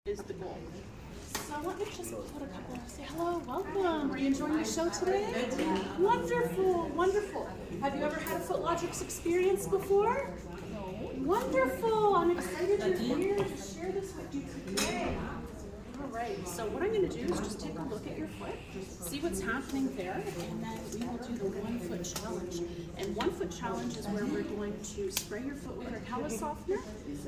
is the goal. So let me just put a couple of, say hello, welcome. Are you enjoying the show today? Wonderful, wonderful. Have you ever had a Footlogix experience before? Wonderful. I'm excited you're here to share this with you today. All right, so what I'm going to do is just take a look at your foot, see what's happening there, and then we will do the 1 foot challenge. And 1 foot challenge is where we're going to spray your foot with our callus softener,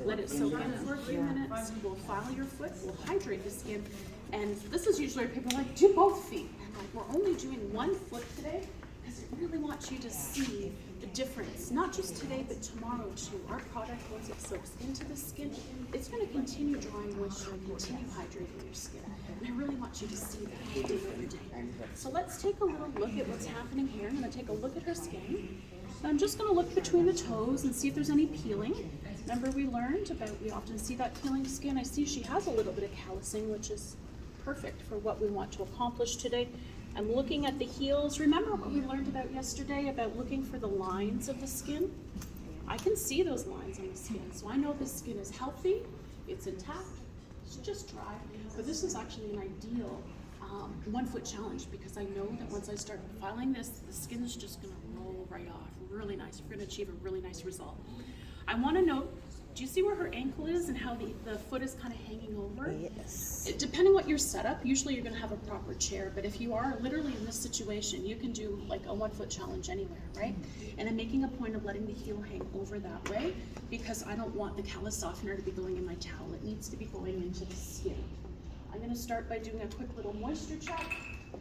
let it soak in for a few minutes, we'll file your foot, we'll hydrate the skin, and this is usually where people are like, do both feet. And I'm like, we're only doing 1 foot today, because I really want you to see the difference, not just today, but tomorrow too. Our product, once it soaks into the skin, it's going to continue drawing moisture and continue hydrating your skin. And I really want you to see that every day. So let's take a little look at what's happening here. I'm going to take a look at her skin. I'm just going to look between the toes and see if there's any peeling. Remember we learned about, we often see that peeling skin. I see she has a little bit of callousing, which is perfect for what we want to accomplish today. I'm looking at the heels. Remember what we learned about yesterday about looking for the lines of the skin? I can see those lines on the skin, so I know the skin is healthy, it's intact, it's just dry. But this is actually an ideal 1 foot challenge because I know that once I start filing this, the skin is just gonna roll right off. Really nice. We're gonna achieve a really nice result. I wanna note, do you see where her ankle is and how the foot is kind of hanging over? Yes. Depending what your setup, usually you're going to have a proper chair, but if you are literally in this situation, you can do like a 1 foot challenge anywhere, right? And I'm making a point of letting the heel hang over that way because I don't want the callus softener to be going in my towel. It needs to be going into the skin. I'm going to start by doing a quick little moisture check.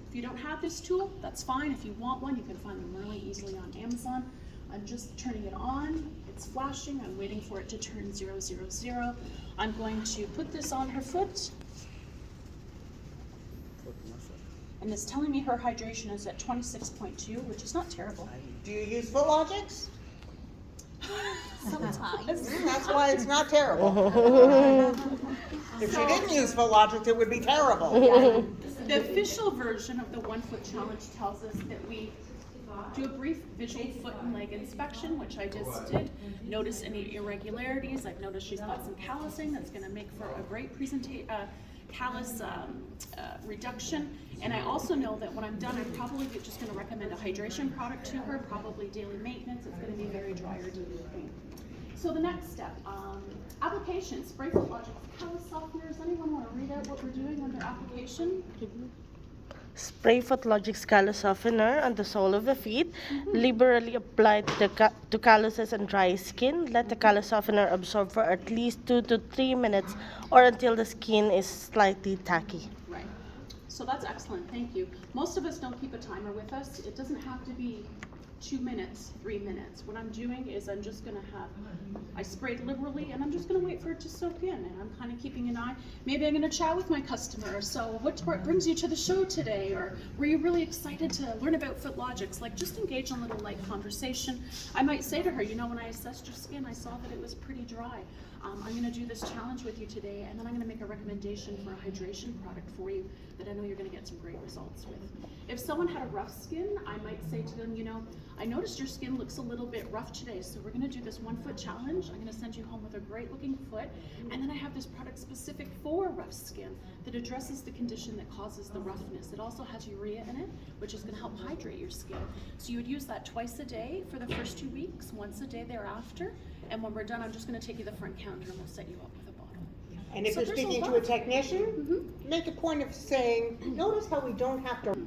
If you don't have this tool, that's fine. If you want one, you can find them really easily on Amazon. I'm just turning it on. It's flashing. I'm waiting for it to turn 000. I'm going to put this on her foot. And it's telling me her hydration is at 26.2, which is not terrible. Do you use Footlogix? Sometimes. That's why it's not terrible. If she didn't use Footlogix, it would be terrible. Yeah. The official version of the 1 foot challenge tells us that we do a brief visual foot and leg inspection, which I just did. Notice any irregularities. I've noticed she's got some callousing that's going to make for a great callus reduction. And I also know that when I'm done, I'm probably just going to recommend a hydration product to her, probably daily maintenance. It's going to be very dry or deep clean. So the next step, application, spray Footlogix callus softener. Does anyone want to read out what we're doing under application? Spray Footlogix callus softener on the sole of the feet. Liberally applied to calluses and dry skin. Let the callus softener absorb for at least 2 to 3 minutes or until the skin is slightly tacky. Right. So that's excellent. Thank you. Most of us don't keep a timer with us. It doesn't have to be 2 minutes, 3 minutes. What I'm doing is I'm just going to I sprayed liberally and I'm just going to wait for it to soak in, and I'm kind of keeping an eye. Maybe I'm going to chat with my customer. So what brings you to the show today? Or were you really excited to learn about Footlogix? Like, just engage in a little light conversation. I might say to her, you know, when I assessed your skin, I saw that it was pretty dry. I'm going to do this challenge with you today, and then I'm going to make a recommendation for a hydration product for you that I know you're going to get some great results with. If someone had a rough skin, I might say to them, you know, I noticed your skin looks a little bit rough today, so we're going to do this 1 foot challenge. I'm going to send you home with a great looking foot, and then I have this product specific for rough skin that addresses the condition that causes the roughness. It also has urea in it, which is going to help hydrate your skin. So you would use that twice a day for the first 2 weeks, once a day thereafter, and when we're done, I'm just going to take you to the front counter and we'll set you up with a bottle. And if So you're there's speaking a to a lot. technician, make a point of saying, notice how we don't have to.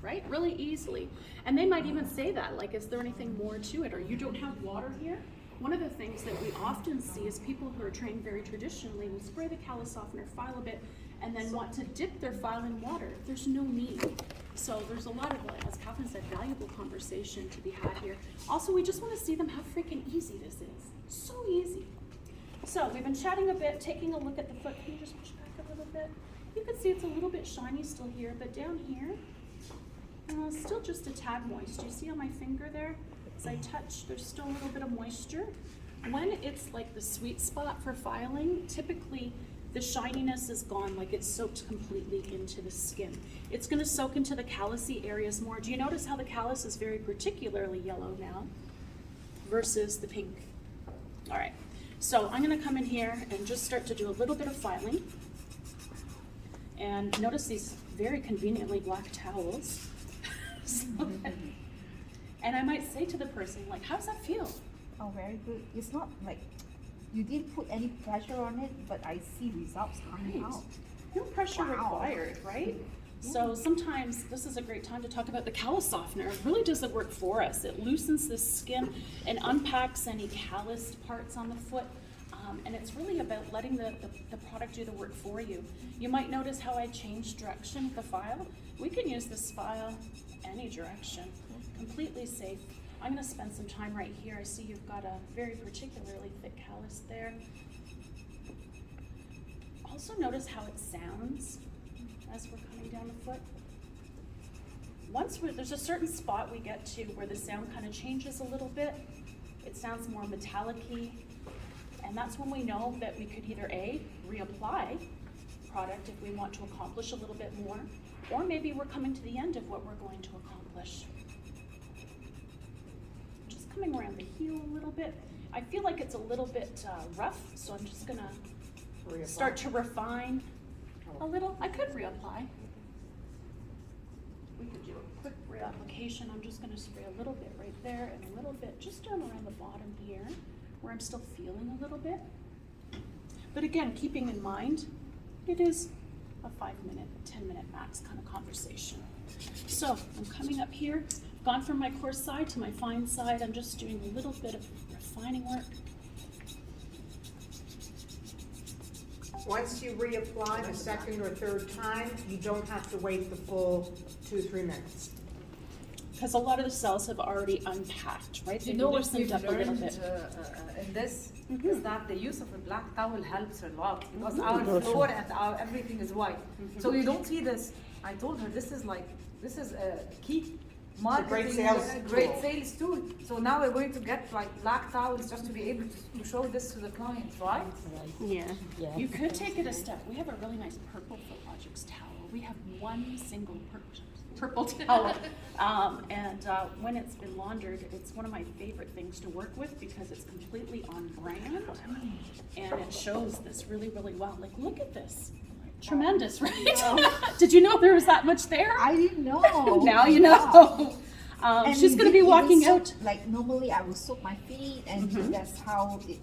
Right? Really easily. And they might even say that, like, is there anything more to it? Or you don't have water here? One of the things that we often see is people who are trained very traditionally will spray the callus softener, file a bit, and then want to dip their file in water. There's no need. So there's a lot of, as Catherine said, valuable conversation to be had here. Also, we just want to see them how freaking easy this is. So easy. So we've been chatting a bit, taking a look at the foot. Can you just push back a little bit? You can see it's a little bit shiny still here, but down here, still just a tad moist. Do you see on my finger there? As I touch, there's still a little bit of moisture. When it's like the sweet spot for filing, typically the shininess is gone, like it's soaked completely into the skin. It's going to soak into the callousy areas more. Do you notice how the callus is very particularly yellow now versus the pink? All right. So I'm going to come in here and just start to do a little bit of filing. And notice these very conveniently black towels. So, and I might say to the person, like, how's that feel? Oh, very good. It's not like you didn't put any pressure on it, but I see results coming Right. out. No pressure Wow. required, right? So sometimes this is a great time to talk about the callus softener. It really does the work for us. It loosens the skin and unpacks any calloused parts on the foot. And it's really about letting the product do the work for you. You might notice how I changed direction with the file. We can use this file any direction, completely safe. I'm gonna spend some time right here. I see you've got a very particularly thick callus there. Also notice how it sounds as we're coming down the foot. There's a certain spot we get to where the sound kind of changes a little bit. It sounds more metallic-y, and that's when we know that we could either A, reapply product if we want to accomplish a little bit more, or maybe we're coming to the end of what we're going to accomplish. Just coming around the heel a little bit. I feel like it's a little bit rough, so I'm just gonna start to refine a little. I could reapply. We could do a quick reapplication. I'm just gonna spray a little bit right there and a little bit just down around the bottom here where I'm still feeling a little bit. But again, keeping in mind, it is a 5-minute, 10-minute max kind of conversation. So I'm coming up here, gone from my coarse side to my fine side. I'm just doing a little bit of refining work. Once you reapply the second or third time, you don't have to wait the full 2-3 minutes. Because a lot of the cells have already unpacked, right? You They've know what loosened we've up a little learned bit. in this Mhm. is that the use of a black towel helps a lot because Mhm. our floor and our everything is white. So you don't see this. I told her this is a key marketing, great a sales tool. So now we're going to get like black towels just to be able to show this to the clients, right? Yeah. Yeah. You could take it a step. We have a really nice purple Footlogix towel. We have one single purple towel. And when it's been laundered, it's one of my favorite things to work with because it's completely on brand and it shows this really, really well. Like, look at this. Tremendous, right? Did you know there was that much there? I didn't know. Now you know. Wow. And She's you going to be did walking even out. soak, like normally I would soak my feet, and that's how it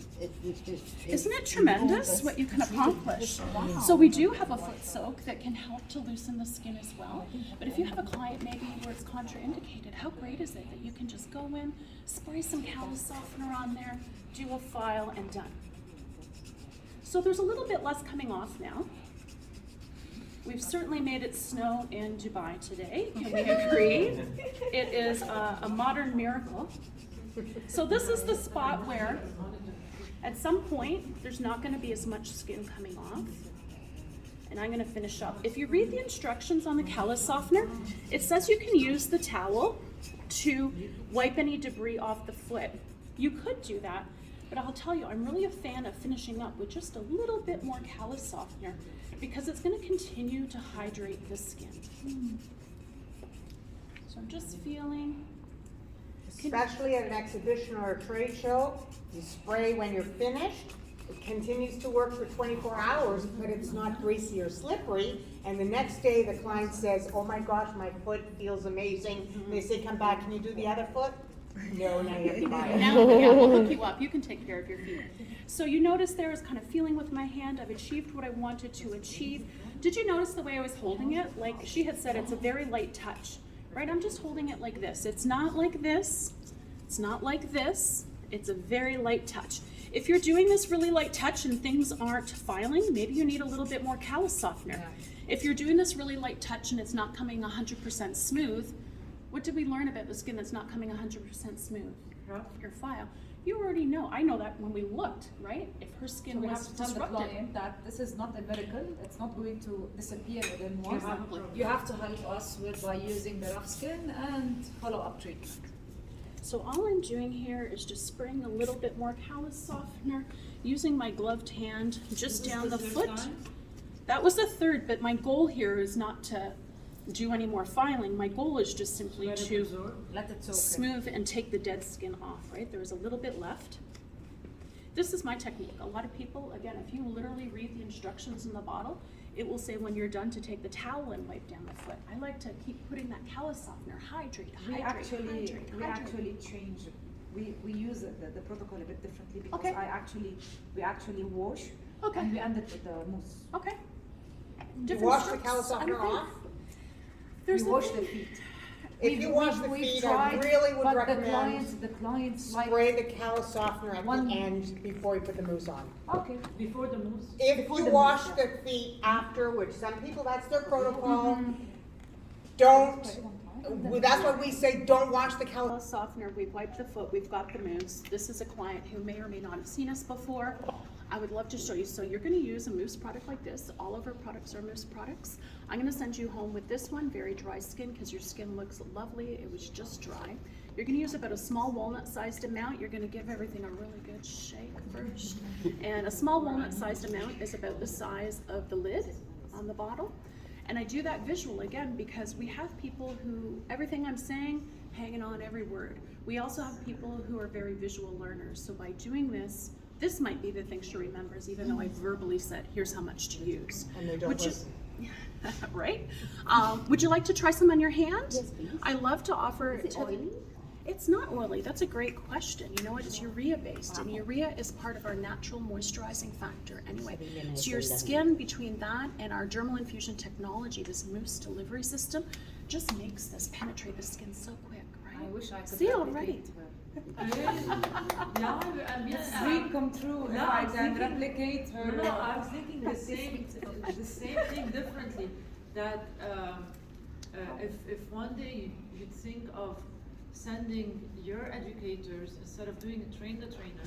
Isn't it tremendous what you can accomplish? Wow. So we do have a foot soak that can help to loosen the skin as well. But if you have a client maybe where it's contraindicated, how great is it that you can just go in, spray some callus softener on there, do a file, and done. So there's a little bit less coming off now. We've certainly made it snow in Dubai today. Can we agree? It is a modern miracle. So this is the spot where at some point there's not going to be as much skin coming off. And I'm going to finish up. If you read the instructions on the callus softener, it says you can use the towel to wipe any debris off the foot. You could do that, but I'll tell you, I'm really a fan of finishing up with just a little bit more callus softener because it's going to continue to hydrate the skin. So I'm just feeling. Especially at an exhibition or a trade show, you spray when you're finished. It continues to work for 24 hours, but it's not greasy or slippery. And the next day, the client says, "Oh my gosh, my foot feels amazing." And they say, "Come back, can you do the other foot?" No, now you have to buy it. Now, yeah, we'll hook you up. You can take care of your feet. So you notice there I was kind of feeling with my hand. I've achieved what I wanted to achieve. Did you notice the way I was holding it? Like she had said, it's a very light touch, right? I'm just holding it like this. It's not like this. It's not like this. It's a very light touch. If you're doing this really light touch and things aren't filing, maybe you need a little bit more callus softener. If you're doing this really light touch and it's not coming 100% smooth, what did we learn about the skin that's not coming 100% smooth? Your file. You already know. I know that when we looked, right? If her skin So we was have to tell the disrupted. client that this is not a miracle. It's not going to disappear within months. Exactly. You have to help us by using the rough skin and follow-up treatment. So all I'm doing here is just spraying a little bit more callus softener, using my gloved hand just down the foot. That was the third, but my goal here is not to do any more filing. My goal is just simply to Let it soak in. smooth and take the dead skin off, right? There was a little bit left. This is my technique. A lot of people, again, if you literally read the instructions in the bottle, it will say when you're done to take the towel and wipe down the foot. I like to keep putting that callus softener, hydrate, We hydrate, actually, hydrate, we hydrate. actually change, we use the protocol a bit differently because Okay. we actually wash Okay. and we end it with the mousse. Okay. You Different wash the strokes, callus softener I think. off? There's We wash nothing- the feet. If you wash the feet, I really would but recommend the clients like. spray the callus softener at One- the end before you put the mousse on. Okay. Before the mousse. If Before you the wash mousse, the feet after, which some people, that's their protocol, don't, that's what we say, don't wash the callus. Callus softener, we've wiped the foot, we've got the mousse. This is a client who may or may not have seen us before. I would love to show you. So you're gonna use a mousse product like this. All of our products are mousse products. I'm gonna send you home with this one, very dry skin, because your skin looks lovely. It was just dry. You're gonna use about a small walnut-sized amount. You're gonna give everything a really good shake first. And a small walnut-sized amount is about the size of the lid on the bottle. And I do that visual again because we have people who, everything I'm saying, hanging on every word. We also have people who are very visual learners. So by doing this, this might be the thing she remembers, even though I verbally said, here's how much to use. And they don't Would you- listen. right? Would you like to try some on your hand? Yes, please. I love to offer Is it oily? It's not oily. That's a great question. You know what? It's urea based, and urea is part of our natural moisturizing factor anyway. So your skin, between that and our dermal infusion technology, this mousse delivery system, just makes this penetrate the skin so quick, I right? wish I could See replicate already. her. Yeah, I'm It's dream come true if No, I I'm can thinking- replicate her. No, I was thinking the same thing differently. That if one day you think of sending your educators, instead of doing a train the trainer,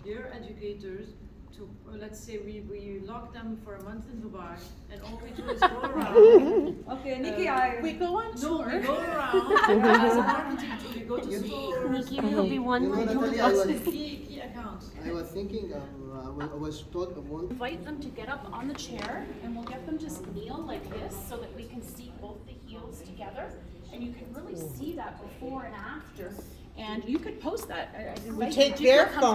your educators to, let's say we lock them for a month in Dubai and all we do is go around. Okay, Nikki, I. We go on No, tour. we go around as a marketing tool. We go to stores. Nikki will be one You know, who Natalie, does Key accounts. I was thinking, I was taught of one. Invite them to get up on the chair, and we'll get them to kneel like this so that we can see both the heels together, and you can really see that before and after. And you could post that. I invite you take to their come phone